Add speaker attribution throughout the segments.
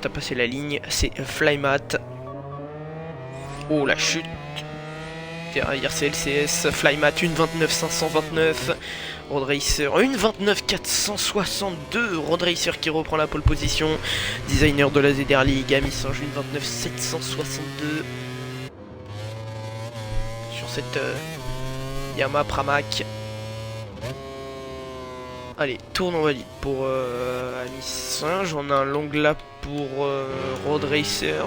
Speaker 1: T'as passé la ligne, c'est Flymat. Oh la chute. Derrière c'est LCS, Flymat 1.29 529, Road Racer 1.29 462, Road Racer qui reprend la pole position, designer de la ZR League, Amisange 1.29 762 sur cette Yamaha Pramac. Allez, tourne en valide pour Amisange, on a un long lap pour Road Racer.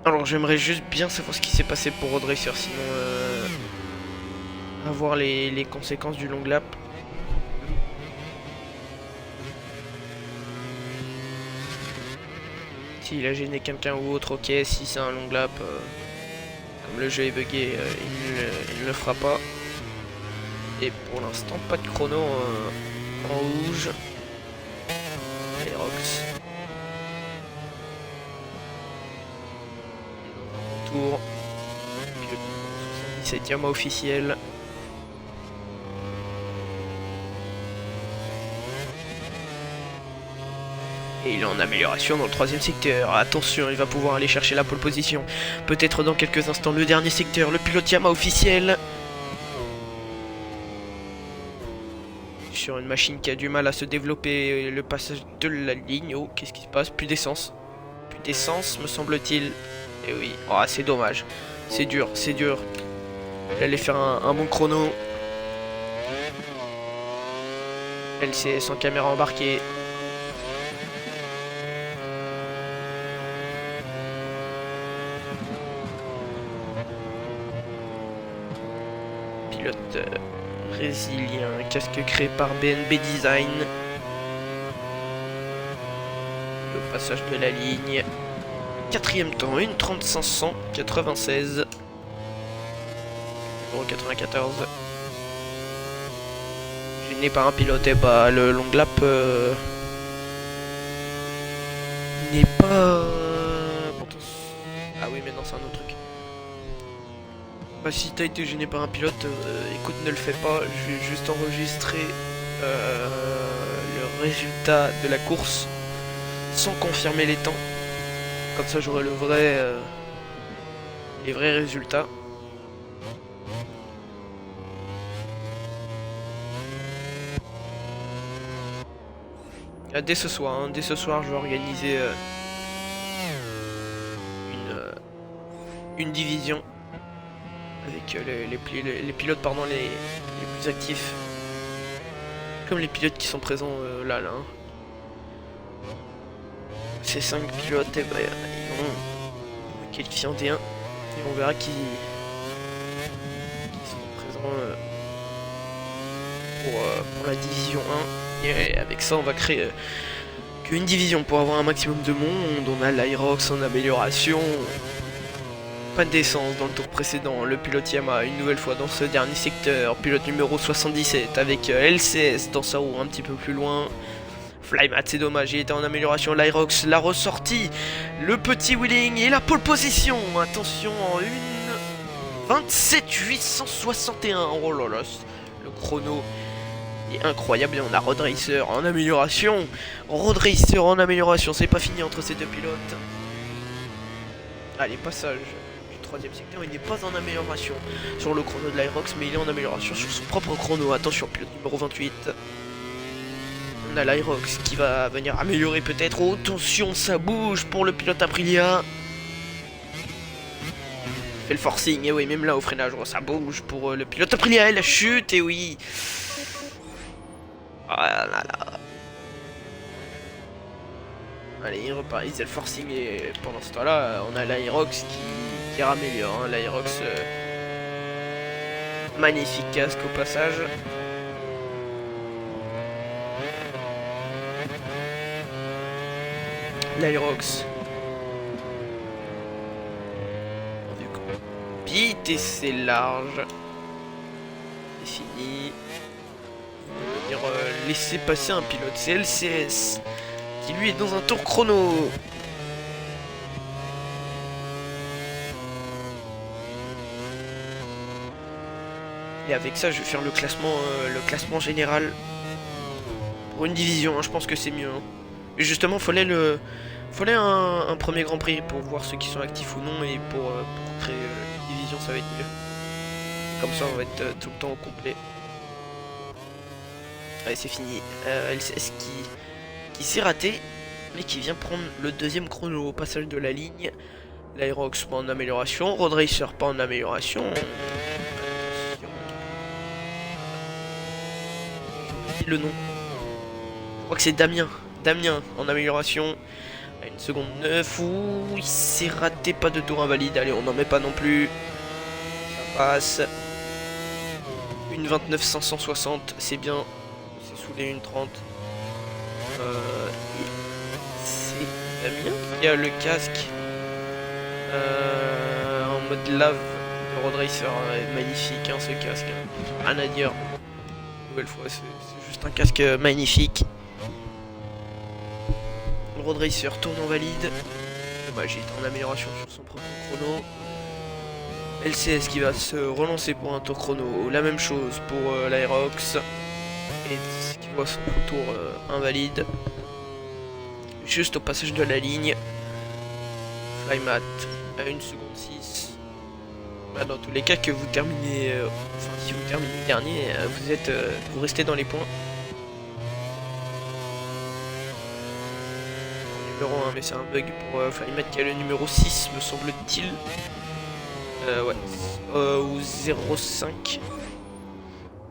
Speaker 1: Alors j'aimerais juste bien savoir ce qui s'est passé pour Road Racer, sinon avoir les conséquences du long lap. S'il a gêné quelqu'un ou autre, ok. Si c'est un long lap, comme le jeu est bugué, il ne le fera pas. Et pour l'instant, pas de chrono en rouge. Aerox. Tour. 77 Yamaha officiel. Et il est en amélioration dans le troisième secteur. Attention, il va pouvoir aller chercher la pole position. Peut-être dans quelques instants le dernier secteur, le pilote Yamaha officiel. Sur une machine qui a du mal à se développer, le passage de la ligne. Oh, qu'est-ce qui se passe? Plus d'essence. Plus d'essence, me semble-t-il. Et oui, oh, c'est dommage. C'est dur, c'est dur. Il allait faire un bon chrono. LCS sans caméra embarquée. Pilote brésilien, casque créé par BNB Design. Le passage de la ligne. Quatrième temps, 1.3596. 94. Gêné par un pilote, et bah le long lap n'est pas... Ah oui, mais non, c'est un autre truc. Bah si t'as été gêné par un pilote, écoute, ne le fais pas. Je vais juste enregistrer le résultat de la course sans confirmer les temps. Comme ça j'aurai les vrais résultats. Dès ce soir, je vais organiser une division avec les pilotes les plus actifs, comme les pilotes qui sont présents là. Ces 5 pilotes, et bah, ils vont qualifier en D1 et on verra qui sont présents pour la division 1. Et avec ça on va créer qu'une division pour avoir un maximum de monde. On a l'Aerox en amélioration. Pas d'essence dans le tour précédent. Le pilote Yamaha une nouvelle fois dans ce dernier secteur. Pilote numéro 77 avec LCS dans sa roue un petit peu plus loin. Flymat, c'est dommage, il était en amélioration. L'Aerox, la ressortie. Le petit wheeling et la pole position. Attention, en 1.27 861. Oh là là, le chrono est incroyable. Et on a Road Racer en amélioration. Road Racer en amélioration. C'est pas fini entre ces deux pilotes. Allez, passage du troisième secteur. Il n'est pas en amélioration sur le chrono de l'Aerox, mais il est en amélioration sur son propre chrono. Attention, pilote numéro 28. On a l'Aerox qui va venir améliorer peut-être. Oh, attention, ça bouge pour le pilote Aprilia. Fait le forcing, et oui, même là au freinage, oh, ça bouge pour le pilote Aprilia. La chute, et oui. Ah là là. Allez, il repart, il faisait le forcing, et pendant ce temps-là, on a l'Aerox qui raméliore. Hein. L'Aerox, magnifique casque au passage. L'Aerox. Vite et c'est large. C'est fini. On va venir laisser passer un pilote. C'est LCS qui lui est dans un tour chrono. Et avec ça, je vais faire le classement général. Pour une division, hein, je pense que c'est mieux. Hein. Et justement, fallait un premier Grand Prix pour voir ceux qui sont actifs ou non, et pour créer une division, ça va être mieux. Comme ça, on va être tout le temps au complet. Allez, c'est fini. LCS qui s'est raté, mais qui vient prendre le deuxième chrono au passage de la ligne. L'Aerox pas en amélioration, Road Racer pas en amélioration. Le nom. Je crois que c'est Damien. Damien en amélioration. À 1 seconde 9. Ouh, il s'est raté, pas de tour invalide. Allez, on n'en met pas non plus. Ça passe. Une 29 560, c'est bien. C'est sous les 1,30. C'est Damien qui a le casque. En mode lave de Road Racer. Magnifique hein, ce casque. Rien à dire. Nouvelle fois, c'est juste un casque magnifique. Road Racer tourne en valide. Dommage, il est en amélioration sur son propre chrono. LCS qui va se relancer pour un tour chrono. La même chose pour l'Aerox. Et qui voit son tour invalide. Juste au passage de la ligne. Flymat à 1 seconde 6. Bah, dans tous les cas que vous terminez. Enfin, si vous terminez dernier, vous restez dans les points. Numéro 1, mais c'est un bug pour Flymat qui a le numéro 6, me semble-t-il. Ouais. Ou 0,5.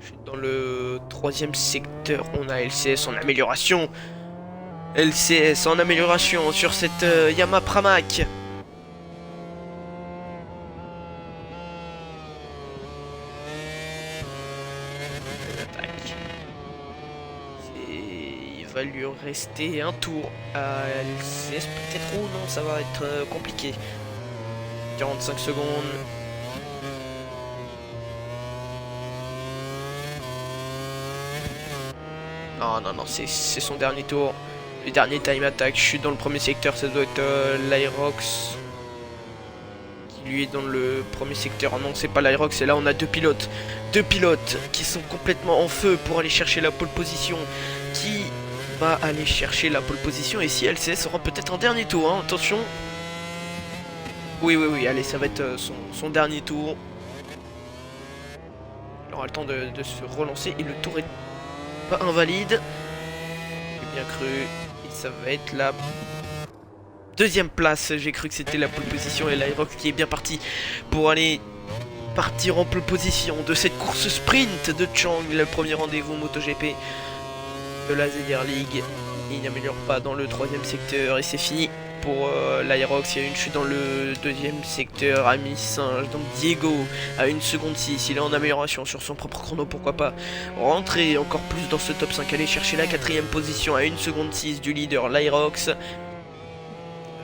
Speaker 1: Je suis dans le 3ème secteur. On a LCS en amélioration. LCS en amélioration sur cette Yamaha Pramac. Il va lui rester un tour à LCS peut-être, ou non, ça va être compliqué. 45 secondes. Non, c'est son dernier tour. Le dernier time attack. Je suis dans le premier secteur, ça doit être l'Aerox. Qui lui est dans le premier secteur. Non, c'est pas l'Aerox, et là on a deux pilotes. Deux pilotes qui sont complètement en feu pour aller chercher la pole position. Qui va aller chercher la pole position? Et si LCS aura peut-être un dernier tour, hein, attention. Oui, allez, ça va être son dernier tour. Il aura le temps de se relancer, et le tour est pas invalide. J'ai bien cru. Et ça va être la deuxième place. J'ai cru que c'était la pole position, et l'Aerox qui est bien parti pour aller partir en pole position de cette course sprint de Chang, le premier rendez-vous MotoGP de la ZR League. Il n'améliore pas dans le 3ème secteur, et c'est fini pour l'Aerox. Il y a une chute dans le 2ème secteur. Ami Singe, donc Diego à 1 seconde 6, il est en amélioration sur son propre chrono, pourquoi pas rentrer encore plus dans ce top 5, aller chercher la 4ème position à 1 seconde 6 du leader l'Aerox,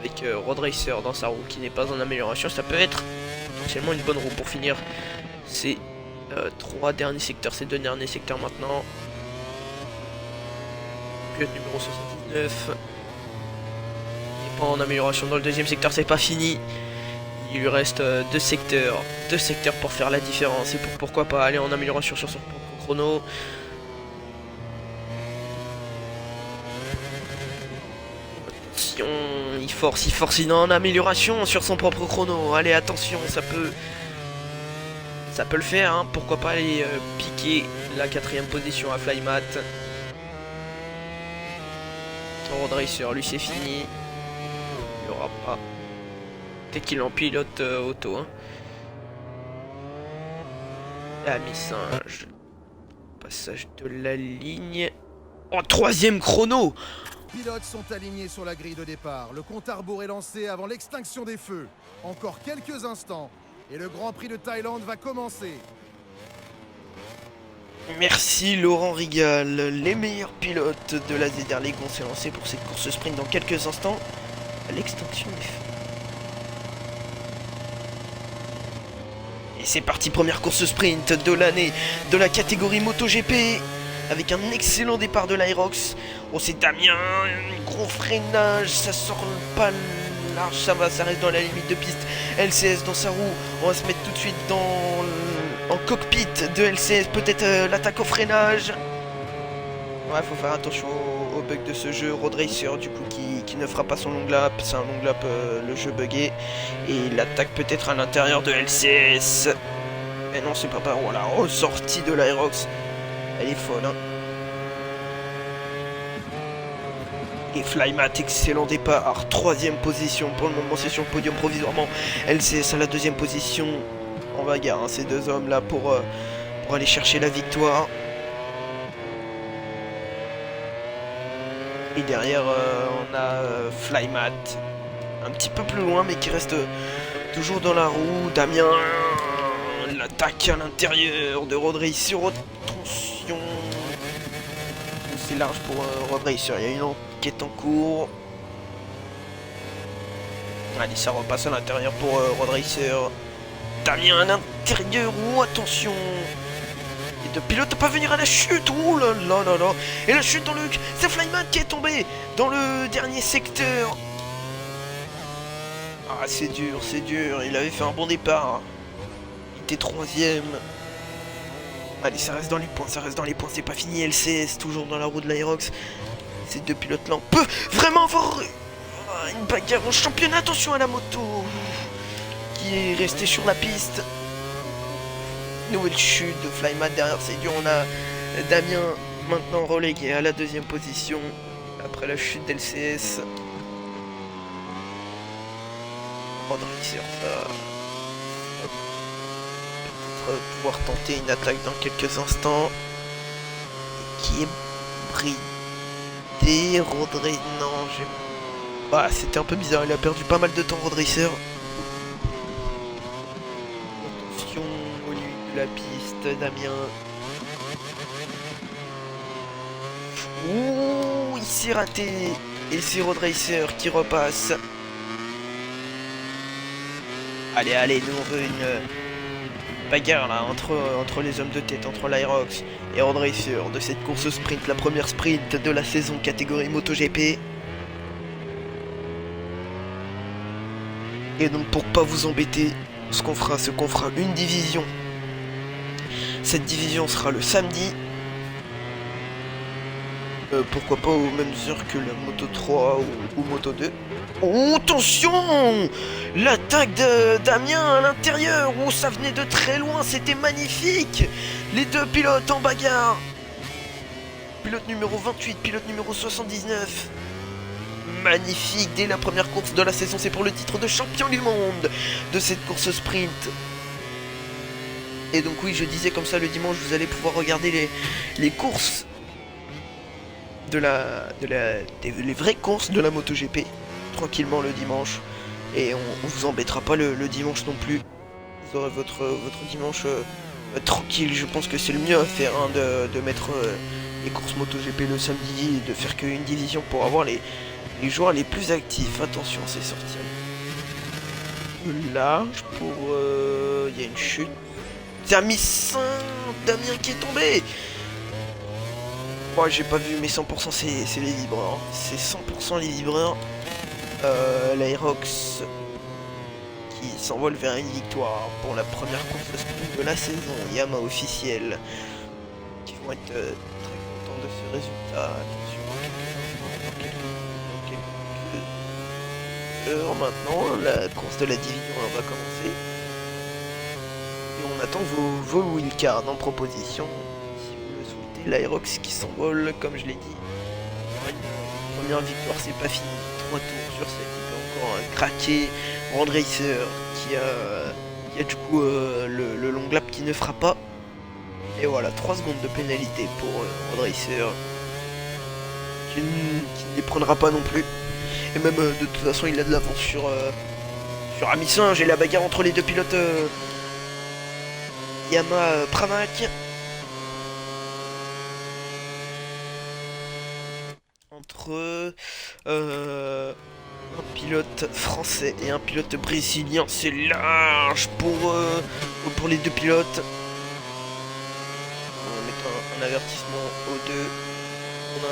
Speaker 1: avec Road Racer dans sa roue qui n'est pas en amélioration. Ça peut être potentiellement une bonne roue pour finir ces 3 derniers secteurs, ces 2 derniers secteurs maintenant. Pilote numéro 79 en amélioration dans le 2ème secteur, c'est pas fini. Il lui reste deux secteurs pour faire la différence, et pourquoi pas aller en amélioration sur son propre chrono. Attention, il force, il est en amélioration sur son propre chrono. Allez, attention, ça peut le faire, hein. Pourquoi pas aller piquer la 4ème position à Flymat. Road Racer, lui c'est fini. Il aura pas. Dès qu'il en pilote auto. Hein. Ami Singe. Passage de la ligne. Oh, 3ème chrono.
Speaker 2: Les pilotes sont alignés sur la grille de départ. Le compte à rebours est lancé avant l'extinction des feux. Encore quelques instants et le Grand Prix de Thaïlande va commencer.
Speaker 1: Merci Laurent Rigal. Les meilleurs pilotes de la ZR League vont se lancer pour cette course sprint dans quelques instants. À l'extinction des feux. Et c'est parti, première course sprint de l'année de la catégorie MotoGP. Avec un excellent départ de l'Aerox. Oh, c'est Damien, un gros freinage, ça sort pas large, ça va, ça reste dans la limite de piste. LCS dans sa roue, on va se mettre tout de suite en cockpit de LCS, peut-être l'attaque au freinage. Ouais, faut faire attention au bug de ce jeu. Road Racer, du coup, qui ne fera pas son long lap. C'est un long lap, le jeu buggé. Et il attaque peut-être à l'intérieur de LCS. Mais non, c'est pas par où. La ressortie de l'Aerox. Elle est folle, hein. Et Flymat, excellent départ. 3ème position. Pour le moment, c'est sur le podium provisoirement. LCS à la 2ème position. En bagarre, hein, ces deux hommes là pour aller chercher la victoire. Et derrière, on a Flymat, un petit peu plus loin, mais qui reste toujours dans la roue. Damien, l'attaque à l'intérieur de Road Racer. Attention, c'est large pour Road Racer. Il y a une enquête en cours. Allez, ça repasse à l'intérieur pour Road Racer. Damien à l'intérieur. Oh, attention. Et de pilote à pas venir à la chute. Oh là là là là. Et la chute dans le... C'est Flymat qui est tombé dans le dernier secteur. Ah, c'est dur, c'est dur. Il avait fait un bon départ. Il était 3ème. Allez, ça reste dans les points, ça reste dans les points. C'est pas fini. LCS, toujours dans la roue de l'Aerox. Ces deux pilotes là, on peut vraiment avoir une bagarre au championnat. Attention à la moto qui est restée sur la piste. Nouvelle chute de Flymat derrière, c'est dur. On a Damien maintenant relégué à la 2ème position après la chute d'LCS. Road Racer va peut-être pouvoir tenter une attaque dans quelques instants. Qui est bridé. Road Racer. Non, j'ai. Ah, c'était un peu bizarre, il a perdu pas mal de temps, Road Racer. Attention au lui de la piste, Damien. Ouh, il s'est raté. Et c'est Road Racer qui repasse. Allez, allez, nous on veut une bagarre là entre les hommes de tête, entre l'Aerox et Road Racer de cette course sprint, la première sprint de la saison catégorie MotoGP. Et donc pour pas vous embêter, ce qu'on fera, c'est qu'on fera une division. Cette division sera le samedi. Pourquoi pas aux mêmes heures que la Moto 3 ou Moto 2. Oh, attention! L'attaque de Damien à l'intérieur. Oh, ça venait de très loin, c'était magnifique. Les deux pilotes en bagarre. Pilote numéro 28, pilote numéro 79. Magnifique, dès la première course de la saison, c'est pour le titre de champion du monde de cette course sprint. Et donc oui, je disais comme ça, le dimanche, vous allez pouvoir regarder les courses les vraies courses de la MotoGP, tranquillement le dimanche. Et on vous embêtera pas le dimanche non plus. Vous aurez votre dimanche tranquille. Je pense que c'est le mieux à faire, hein, de mettre les courses MotoGP le samedi et de faire qu'une division pour avoir les joueurs les plus actifs. Attention, c'est sorti large pour... il y a une chute. Damien qui est tombé. Oh, j'ai pas vu, mais 100% c'est les vibreurs. C'est 100% les vibreurs. L'Aerox qui s'envole vers une victoire pour la première course sprint de la saison. Yamaha officiel qui vont être très contents de ce résultat. Attention, dans quelques heures maintenant, la course de la division va commencer. Et on attend vos wildcards en proposition. L'Aerox qui s'envole, comme je l'ai dit. Une première victoire, c'est pas fini. 3 tours sur 7, il peut encore craquer. Road Racer qui a du coup le long lap qui ne fera pas. Et voilà, 3 secondes de pénalité pour Road Racer qui ne les prendra pas non plus. Et même de toute façon, il a de l'avance sur Ami Singe et la bagarre entre les deux pilotes Yamaha Pramac. Entre un pilote français et un pilote brésilien, c'est large pour les deux pilotes. On va mettre un avertissement aux deux. On a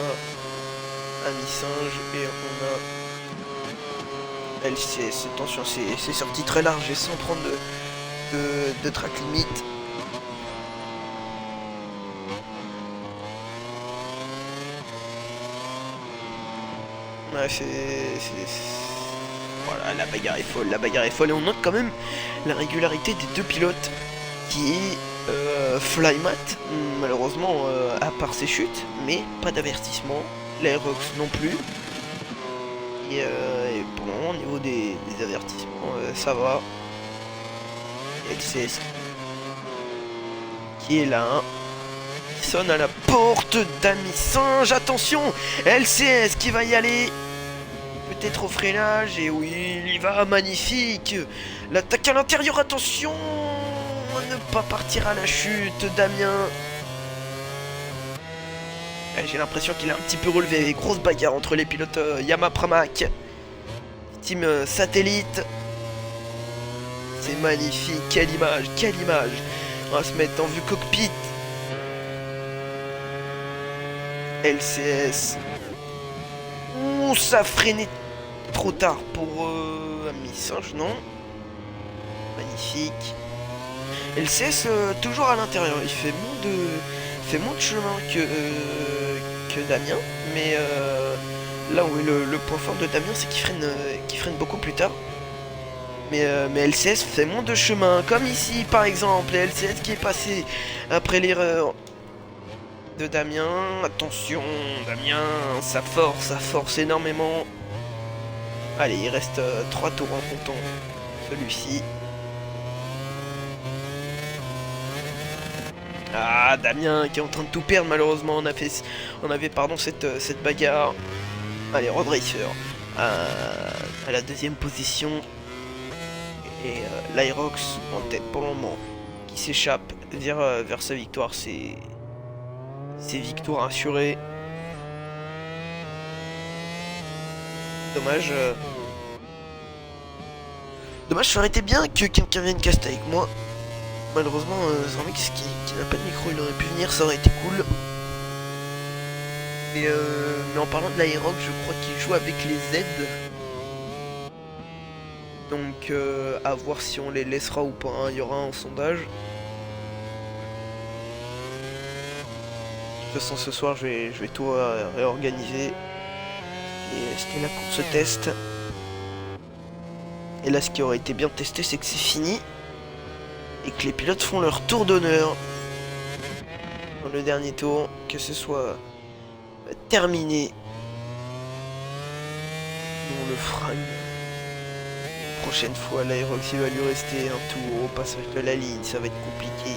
Speaker 1: Ami Singe et on a LCS. Attention, c'est sorti très large et sans prendre de track limite. Ouais, voilà, la bagarre est folle, la bagarre est folle. Et on note quand même la régularité des deux pilotes, qui est Flymat, malheureusement, à part ses chutes, mais pas d'avertissement. L'Aerox non plus. Et bon, au niveau des avertissements, ça va. LCS qui est là, hein. Qui sonne à la porte d'Ami Singe. Attention, LCS qui va y aller. Peut-être au freinage. Et oui, il y va, magnifique. L'attaque à l'intérieur, attention à ne pas partir à la chute, Damien. J'ai l'impression qu'il a un petit peu relevé. Grosse bagarre entre les pilotes Yamaha Pramac. Team satellite. C'est magnifique. Quelle image, quelle image. On va se mettre en vue cockpit. LCS. Ouh, ça a freiné trop tard pour Ami Singe, non? Magnifique. LCS toujours à l'intérieur. Il fait moins de chemin que Damien, mais là où est le point fort de Damien, c'est qu'il freine beaucoup plus tard. Mais LCS fait moins de chemin, comme ici par exemple, LCS qui est passé après l'erreur de Damien. Attention, Damien, ça force énormément. Allez, il reste 3 tours en comptant celui-ci. Ah, Damien qui est en train de tout perdre malheureusement. On avait cette bagarre. Allez, Road Racer à la deuxième position. Et l'Aerox en tête pour le moment, qui s'échappe vers sa victoire. C'est victoire assurée. Dommage. Dommage, ça aurait été bien que quelqu'un vienne caster avec moi. Malheureusement, Zormix qui n'a pas de micro, il aurait pu venir, ça aurait été cool. Mais en parlant de l'Aerox, je crois qu'il joue avec les Z. Donc à voir si on les laissera ou pas, hein. Il y aura un sondage. De toute façon ce soir je vais tout réorganiser. Et c'était la course test. Et là ce qui aurait été bien testé, c'est que c'est fini. Et que les pilotes font leur tour d'honneur dans le dernier tour, que ce soit terminé. On le fera une prochaine fois. L'Aerox, il va lui rester un tour au passage de la ligne, ça va être compliqué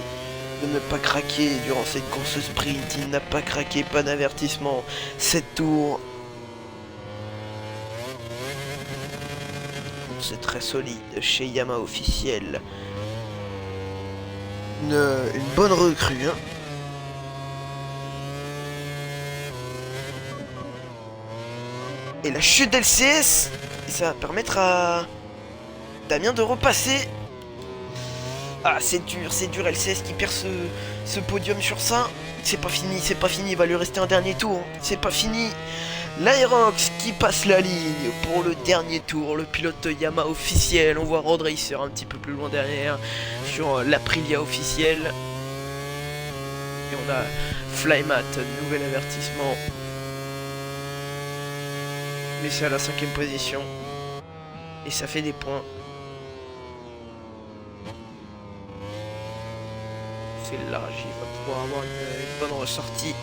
Speaker 1: de ne pas craquer durant cette course sprint. Il n'a pas craqué, pas d'avertissement, 7 tours. C'est très solide chez Yamaha officiel. Une bonne recrue, hein. Et la chute d'LCS, ça va permettre à Damien de repasser. Ah, c'est dur, LCS qui perd ce podium sur ça. C'est pas fini, il va lui rester un dernier tour. C'est pas fini. L'Aerox qui passe la ligne pour le dernier tour. Le pilote Yamaha officiel. On voit Road Racer un petit peu plus loin derrière sur l'Aprilia officiel. Et on a Flymat, nouvel avertissement. Mais c'est à la 5ème position. Et ça fait des points. C'est large, il va pouvoir avoir une bonne ressortie.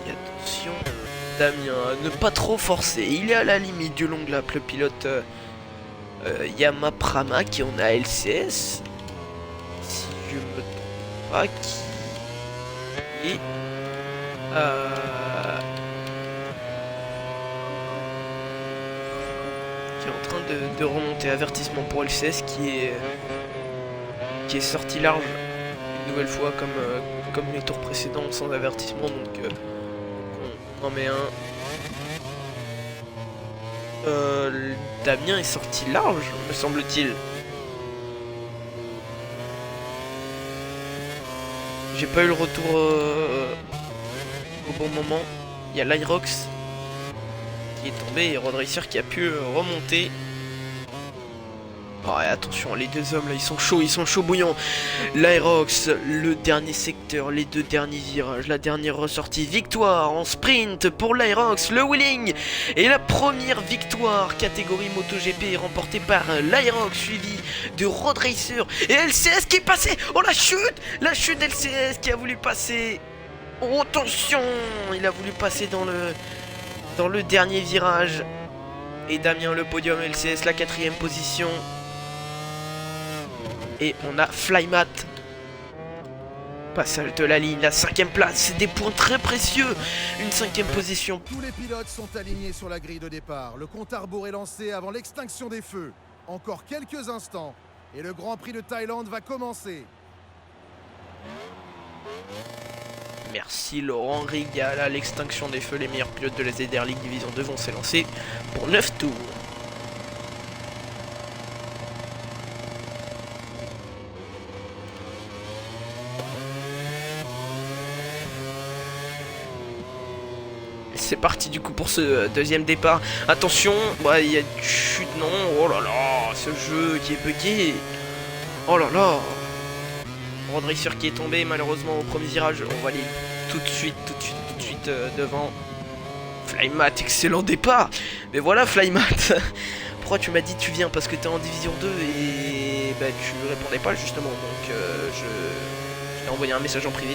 Speaker 1: Et attention, Damien, ne pas trop forcer. Il est à la limite du long lap, le pilote Yamaha Pramac. Et on a LCS, si je me trompe pas, qui est en train de remonter. Avertissement pour LCS qui est sorti large une nouvelle fois comme les tours précédents sans avertissement, donc on en met un. Damien est sorti large, me semble-t-il. J'ai pas eu le retour au bon moment. Il y a l'Aerox qui est tombé et Road Racer qui a pu remonter. Ouais, attention, les deux hommes là, ils sont chauds bouillants. L'Aerox, le dernier secteur, les deux derniers virages, la dernière ressortie. Victoire en sprint pour l'Aerox, le wheeling. Et la première victoire catégorie MotoGP remportée par l'Aerox, suivi de Road Racer et LCS qui est passé. Oh la chute LCS qui a voulu passer. Oh, attention, il a voulu passer dans le dernier virage. Et Damien le podium, LCS la 4ème position. Et on a Flymat. Passage de la ligne, la 5ème place, c'est des points très précieux. Une 5ème position.
Speaker 2: Tous les pilotes sont alignés sur la grille de départ. Le compte à rebours est lancé avant l'extinction des feux. Encore quelques instants et le Grand Prix de Thaïlande va commencer.
Speaker 1: Merci Laurent Rigal. À l'extinction des feux, les meilleurs pilotes de la ZR League Division 2 vont s'élancer pour 9 tours. C'est parti du coup pour ce deuxième départ. Attention, bah, il y a une chute, non. Oh là là, ce jeu qui est bugué. Oh là là. Road Racer qui est tombé malheureusement au premier virage. On va aller tout de suite devant. Flymat, excellent départ. Mais voilà Flymat. Pourquoi tu m'as dit tu viens? Parce que t'es en division 2 et bah tu répondais pas justement. Donc je t'ai envoyé un message en privé.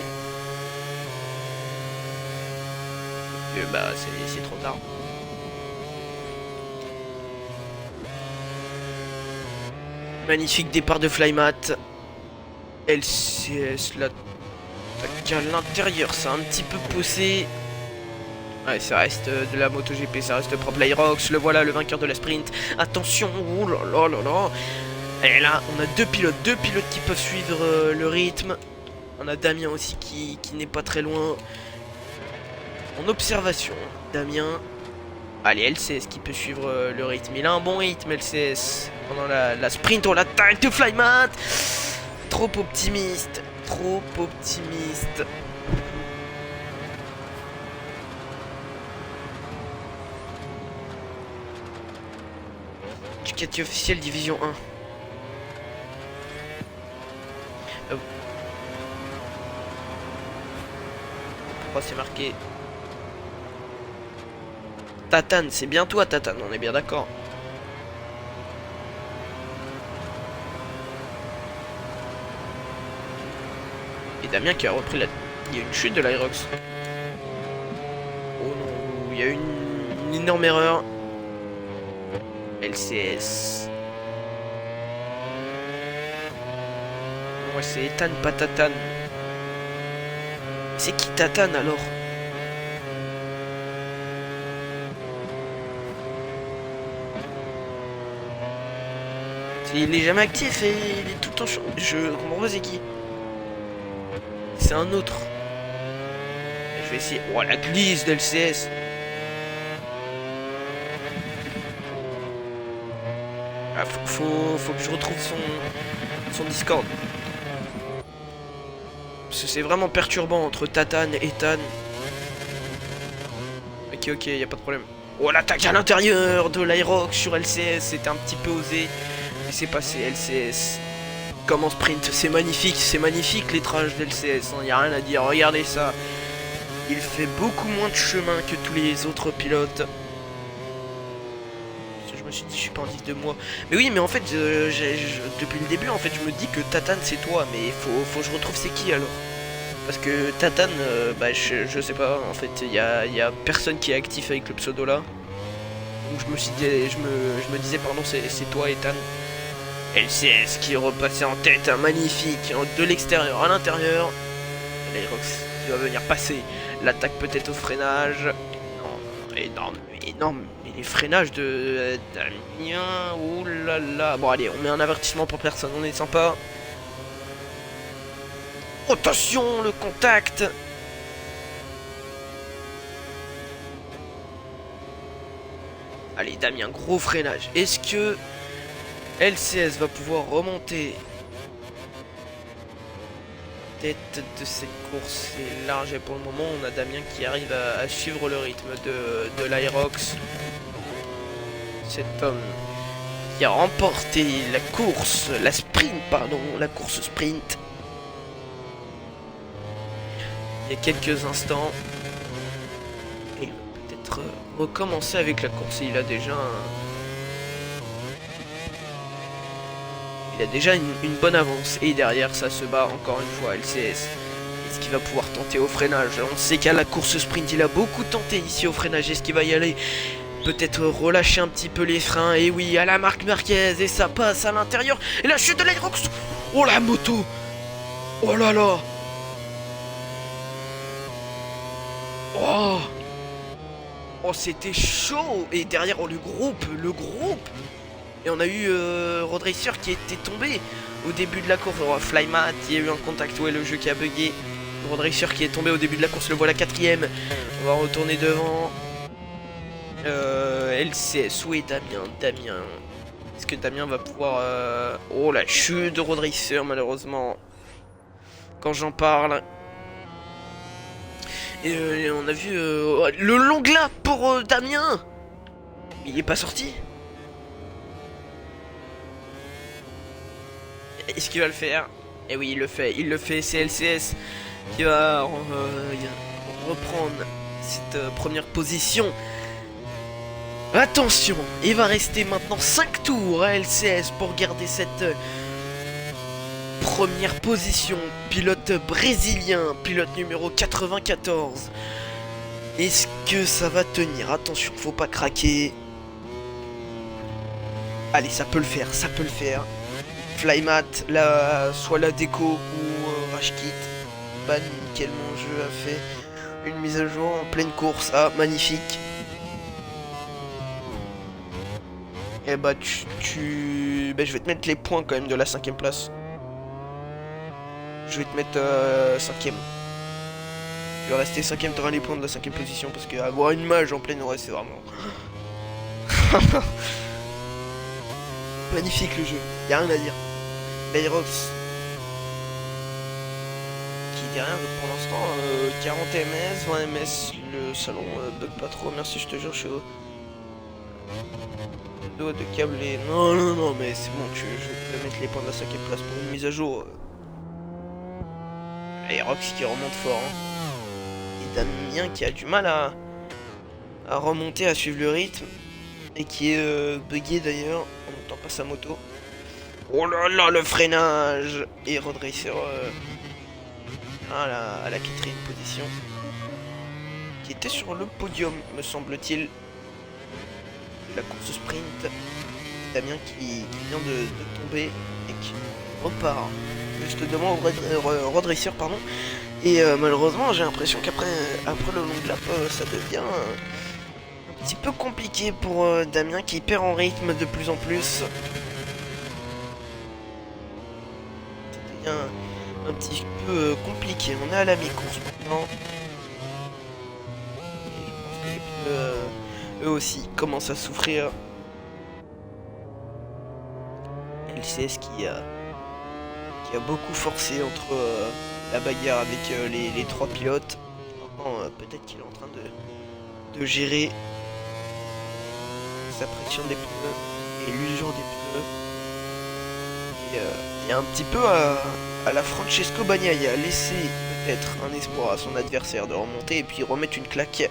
Speaker 1: Bah c'est trop tard. Magnifique départ de Flymat. LCS là. À l'intérieur, ça a un petit peu poussé. Ouais, ça reste de la MotoGP, ça reste propre. l'Aerox, le voilà, le vainqueur de la sprint. Attention, oh là là là là. Et là, on a deux pilotes qui peuvent suivre le rythme. On a Damien aussi qui n'est pas très loin. En observation, Damien. Allez, LCS qui peut suivre le rythme. Il a un bon rythme, LCS. Pendant la sprint, on l'attaque de Flymat. Trop optimiste. Trop optimiste. Ducati officiel division 1. Pourquoi c'est marqué Tatane, c'est bien toi Tatane, on est bien d'accord. Et Damien qui a repris la... Il y a une chute de l'Aerox. Oh non, il y a une énorme erreur. LCS. Ouais, c'est Ethan, pas Tatane. C'est qui Tatane alors? Il est jamais actif et il est tout le temps... Je comprends pas c'est qui. C'est un autre. Je vais essayer... Oh la glisse de LCS. Ah, faut que je retrouve son Discord. Parce que c'est vraiment perturbant entre Tatane et Ethan. Ok, y a pas de problème. Oh l'attaque à l'intérieur de l'Aerox sur LCS, c'était un petit peu osé. Mais c'est passé, LCS. Comme en sprint, c'est magnifique les trages d'LCS, il n'y a rien à dire, regardez ça. Il fait beaucoup moins de chemin que tous les autres pilotes. Je me suis dit, je suis pas en 10 de moi. Mais oui, mais en fait, depuis le début, en fait, je me dis que Tatane c'est toi, mais faut que je retrouve c'est qui alors. Parce que Tatane, bah je sais pas, en fait, il y a personne qui est actif avec le pseudo là. Donc je me suis dit, je me disais, pardon, c'est toi Ethan. LCS qui est repassé en tête, hein, magnifique, de l'extérieur à l'intérieur. L'Aerox qui va venir passer. L'attaque peut-être au freinage. Non, énorme. Mais les freinages de Damien, oulala. Bon allez, on met un avertissement pour personne, on est sympa. Attention, le contact. Allez Damien, gros freinage. Est-ce que LCS va pouvoir remonter? Tête de cette course est large et pour le moment on a Damien qui arrive à suivre le rythme de l'Aerox. Cet homme qui a remporté la course, la course sprint. Il y a quelques instants. Et il va peut-être recommencer avec la course. Il a déjà une bonne avance. Et derrière, ça se bat encore une fois LCS. Est-ce qu'il va pouvoir tenter au freinage? On sait qu'à la course sprint, il a beaucoup tenté ici au freinage. Est-ce qu'il va y aller? Peut-être relâcher un petit peu les freins. Et oui, à la Marc Marquez. Et ça passe à l'intérieur. Et la chute de l'Aerox. Oh la moto. Oh là là. Oh, oh c'était chaud. Et derrière, oh, le groupe. Et on a eu Road Racer qui était tombé au début de la course. Oh, Flymat, il y a eu un contact. Ouais, le jeu qui a bugué. Road Racer qui est tombé au début de la course. Le voilà 4ème. On va retourner devant. LCS, où est Damien. Est-ce que Damien va pouvoir... Oh, la chute de Road Racer, malheureusement. Quand j'en parle... Et on a vu le long lap pour Damien. Il est pas sorti. Est-ce qu'il va le faire? Eh oui, il le fait. C'est LCS qui va reprendre cette première position. Attention, il va rester maintenant 5 tours à LCS pour garder cette première position. Pilote brésilien, pilote numéro 94. Est-ce que ça va tenir? Attention, faut pas craquer. Allez, ça peut le faire. Flymat, soit la déco ou Rashkit. Ban, quel mon jeu a fait une mise à jour en pleine course. Ah, magnifique. Et bah je vais te mettre les points quand même de la 5ème place. Je vais te mettre 5ème. Tu vas rester 5ème, t'auras les points de la 5ème position. Parce que avoir une mage en pleine race, c'est vraiment... magnifique le jeu, y a rien à dire. L'Aerox qui est derrière pour l'instant 40 ms, 20 ms, le salon bug pas trop, merci, je te jure, je suis de câbler. Non, mais c'est bon, je vais te mettre les points de la 5ème place pour une mise à jour. Aerox qui remonte fort, hein. Et Damien qui a du mal à remonter, à suivre le rythme. Et qui est bugué d'ailleurs, on n'entend pas sa moto. Oh là là, le freinage. Et Road Racer à la 4ème position. Qui était sur le podium, me semble-t-il. La course sprint. Damien qui vient de tomber et qui repart juste devant Road Racer, pardon. Et malheureusement, j'ai l'impression qu'après le long lap, ça devient un petit peu compliqué pour Damien qui perd en rythme de plus en plus. Ça devient un petit peu compliqué. On est à la mi-course maintenant. Et je pense que les pneus, eux aussi, commencent à souffrir. LCS qui a beaucoup forcé entre la bagarre avec les 3 pilotes. Maintenant, peut-être qu'il est en train de gérer sa pression des pneus et l'usure des pneus. Et un petit peu à la Francesco Bagnaia, laisser peut-être un espoir à son adversaire de remonter et puis remettre une claque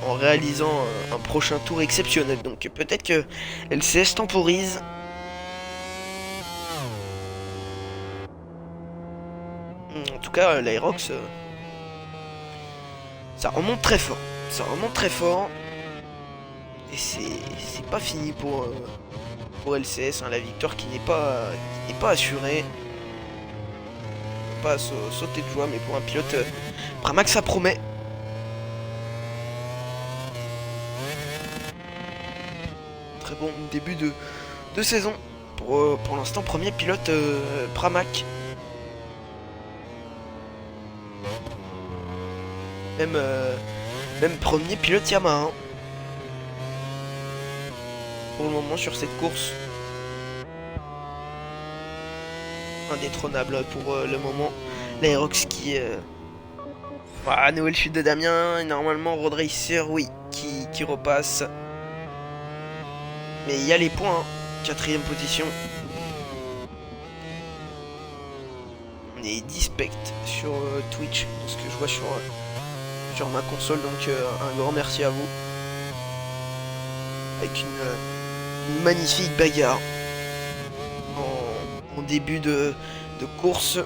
Speaker 1: en réalisant un prochain tour exceptionnel. Donc peut-être que LCS temporise. En tout cas, l'Aerox, ça remonte très fort. Et c'est pas fini pour LCS, hein, la victoire qui n'est pas assurée. Pas sauter de joie, mais pour un pilote Pramac, ça promet. Très bon début de saison pour l'instant, premier pilote Pramac. Même premier pilote Yamaha, hein, pour le moment sur cette course. Indétrônable pour le moment. L'Aerox qui... nouvelle chute de Damien. Et normalement Road Racer, oui, qui qui repasse. Mais il y a les points, hein. 4ème position. On est 10 spect sur Twitch, ce que je vois sur ma console, donc un grand merci à vous. Avec une magnifique bagarre en début de course.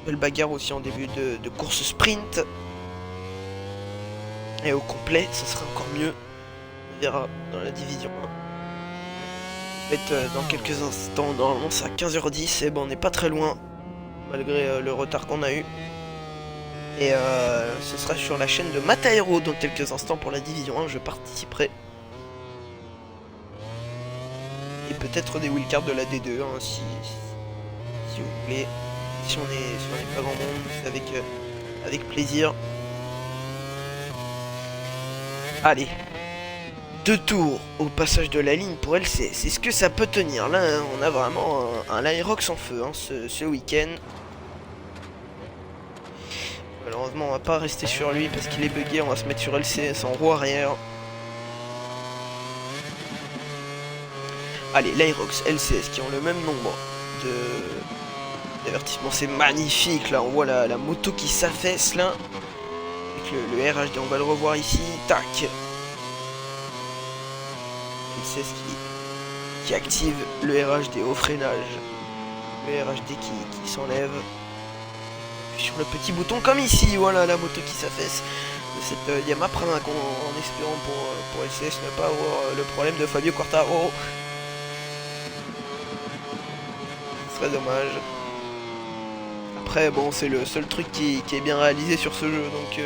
Speaker 1: Belle bagarre aussi en début de course sprint. Et au complet, ça sera encore mieux. On verra dans la division 1. Peut-être dans quelques instants. Normalement, c'est à 15h10. Et bon, on n'est pas très loin. Malgré le retard qu'on a eu. Et ce sera sur la chaîne de Mataero dans quelques instants pour la division 1. Je participerai. Et peut-être des wildcards de la D2 hein, si vous voulez. Si on est pas grand monde, c'est avec plaisir. Allez, 2 tours au passage de la ligne pour LCS. C'est ce que ça peut tenir. Là, on a vraiment un Lyrox en feu hein, ce week-end. Malheureusement, on va pas rester sur lui parce qu'il est bugué. On va se mettre sur LCS en roue arrière. Allez, Lyrox, LCS qui ont le même nombre d'avertissements. C'est magnifique là. On voit la moto qui s'affaisse là. Le RHD, on va le revoir ici, tac. LCS qui active le RHD au freinage. Le RHD qui s'enlève. Sur le petit bouton comme ici, voilà la moto qui s'affaisse. De cette Yamaha Pramac en espérant pour LCS ne pas avoir le problème de Fabio Quartararo. Ce serait dommage. Après bon c'est le seul truc qui est bien réalisé sur ce jeu donc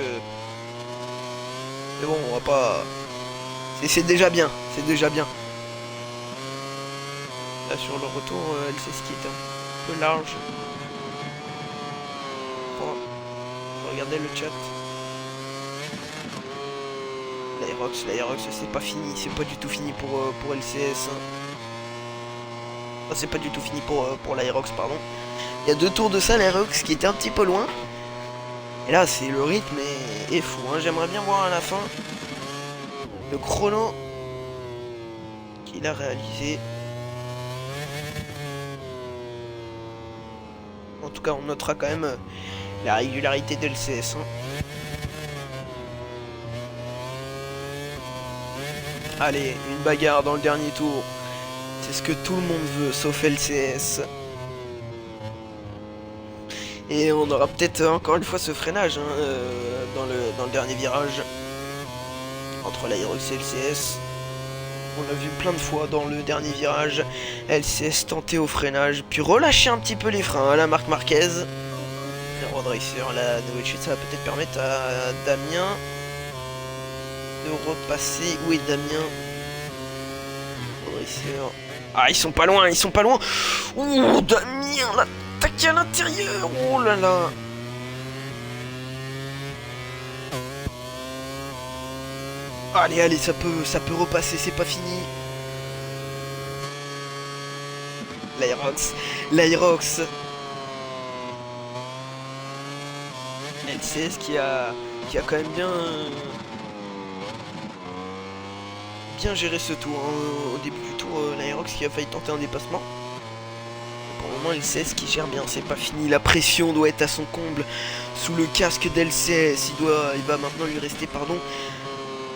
Speaker 1: mais bon on va pas. C'est déjà bien, c'est déjà bien. Là sur le retour LCS qui est un peu large. Regardez le chat. L'Aerox c'est pas fini, c'est pas du tout fini pour LCS. Enfin, c'est pas du tout fini pour l'Aerox pardon. Il y a 2 tours de ça l'Aerox qui était un petit peu loin. Et là c'est le rythme est fou hein. J'aimerais bien voir à la fin le chrono qu'il a réalisé. En tout cas on notera quand même la régularité de LCS hein. Allez, une bagarre dans le dernier tour. C'est ce que tout le monde veut, sauf LCS. Et on aura peut-être encore une fois ce freinage hein, dans le dernier virage. Entre l'Aerox et LCS. On l'a vu plein de fois dans le dernier virage. LCS tenté au freinage, puis relâcher un petit peu les freins à la Marc Marquez. Road Racer, la nouvelle chute, ça va peut-être permettre à Damien de repasser. Où est Damien? Road Racer. Ah, ils sont pas loin, ils sont pas loin. Ouh, Damien, l'attaque à l'intérieur. Oh là là. Allez, allez, ça peut repasser, c'est pas fini. L'Aerox. LCS qui a quand même bien géré ce tour hein. Au début du tour l'Aerox qui a failli tenter un dépassement. Pour le moment LCS qui gère bien, c'est pas fini, la pression doit être à son comble sous le casque d'LCS. Il va maintenant lui rester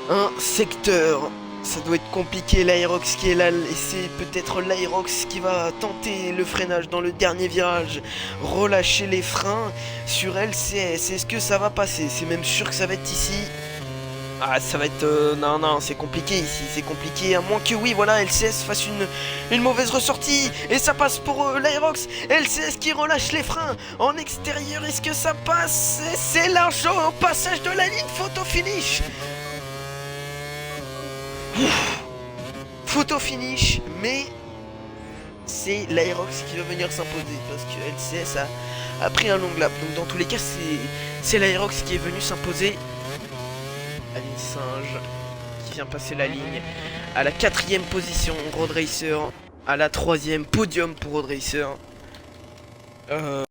Speaker 1: un secteur. Ça doit être compliqué, l'Aerox qui est là, et c'est peut-être l'Aerox qui va tenter le freinage dans le dernier virage, relâcher les freins sur LCS. Est-ce que ça va passer? C'est même sûr que ça va être ici. Ah, ça va être... non, c'est compliqué ici, c'est compliqué, à moins que oui, voilà, LCS fasse une mauvaise ressortie, et ça passe pour l'Aerox. LCS qui relâche les freins en extérieur, est-ce que ça passe? C'est large au passage de la ligne, photo finish. Photo finish, mais c'est l'Aerox qui va venir s'imposer parce que LCS a pris un long lap. Donc dans tous les cas, c'est l'Aerox qui est venu s'imposer. Aline Singe qui vient passer la ligne à la 4ème position. Road Racer à la 3ème, podium pour Road Racer.